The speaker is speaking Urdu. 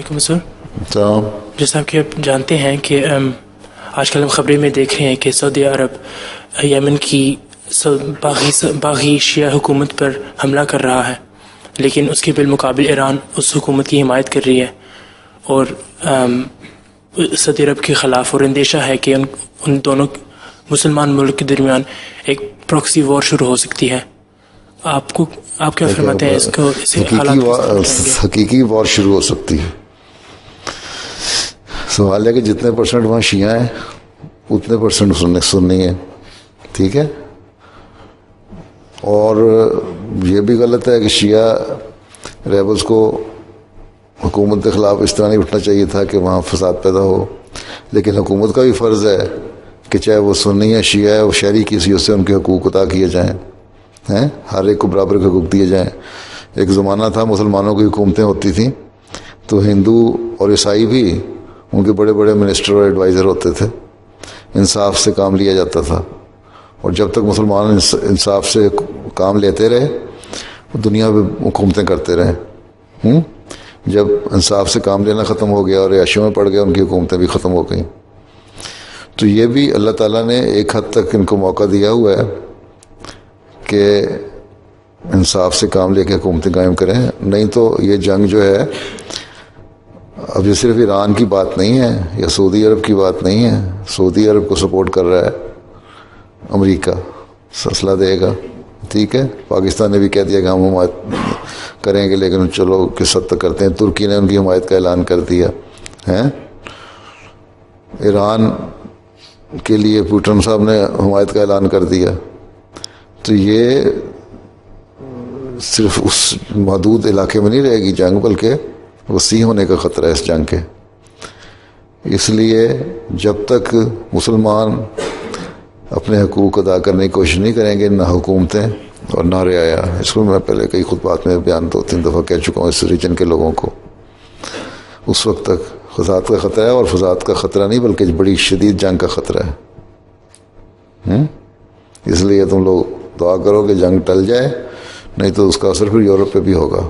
وعلیکم السلام. تو جیسا کہ آپ جانتے ہیں کہ آج کل ہم خبریں میں دیکھ رہے ہیں کہ سعودی عرب یمن کی باغی شیعہ حکومت پر حملہ کر رہا ہے، لیکن اس کے بالمقابل ایران اس حکومت کی حمایت کر رہی ہے اور سعودی عرب کے خلاف، اور اندیشہ ہے کہ ان دونوں مسلمان ملک کے درمیان ایک پراکسی وار شروع ہو سکتی ہے. آپ کیا فرماتے ہیں اس کو؟ حقیقی وار شروع ہو سکتی ہے. سوال ہے کہ جتنے پرسنٹ وہاں شیعہ ہیں اتنے پرسنٹ سنی ہیں، ٹھیک ہے. اور یہ بھی غلط ہے کہ شیعہ ریبلز کو حکومت کے خلاف اس طرح نہیں اٹھنا چاہیے تھا کہ وہاں فساد پیدا ہو، لیکن حکومت کا بھی فرض ہے کہ چاہے وہ سنی ہے شیعہ ہے، وہ شہری کی حیثیت سے ان کے حقوق ادا کیے جائیں، ہر ایک کو برابر کے حقوق دیے جائیں. ایک زمانہ تھا مسلمانوں کی حکومتیں ہوتی تھیں تو ہندو اور عیسائی بھی ان کے بڑے بڑے منسٹر اور ایڈوائزر ہوتے تھے، انصاف سے کام لیا جاتا تھا. اور جب تک مسلمان انصاف سے کام لیتے رہے وہ دنیا میں حکومتیں کرتے رہے. جب انصاف سے کام لینا ختم ہو گیا اور عیاشیوں میں پڑ گیا، ان کی حکومتیں بھی ختم ہو گئیں. تو یہ بھی اللہ تعالیٰ نے ایک حد تک ان کو موقع دیا ہوا ہے کہ انصاف سے کام لے کے حکومتیں قائم کریں. نہیں تو یہ جنگ جو ہے اب یہ صرف ایران کی بات نہیں ہے یا سعودی عرب کی بات نہیں ہے. سعودی عرب کو سپورٹ کر رہا ہے امریکہ، اسلحہ دے گا، ٹھیک ہے. پاکستان نے بھی کہہ دیا کہ ہم حمایت کریں گے، لیکن چلو کس حد تک کرتے ہیں. ترکی نے ان کی حمایت کا اعلان کر دیا ہے. ایران کے لیے پوٹن صاحب نے حمایت کا اعلان کر دیا. تو یہ صرف اس محدود علاقے میں نہیں رہے گی جنگ، بلکہ وسیع ہونے کا خطرہ ہے اس جنگ کے. اس لیے جب تک مسلمان اپنے حقوق ادا کرنے کی کوشش نہیں کریں گے، نہ حکومتیں اور نہ رعایا، اس کو میں پہلے کئی خطبات میں بیان 2-3 دفعہ کہہ چکا ہوں اس ریجن کے لوگوں کو، اس وقت تک فساد کا خطرہ ہے. اور فساد کا خطرہ نہیں بلکہ بڑی شدید جنگ کا خطرہ ہے. اس لیے تم لوگ دعا کرو کہ جنگ ٹل جائے، نہیں تو اس کا اثر پھر یورپ پہ بھی ہوگا.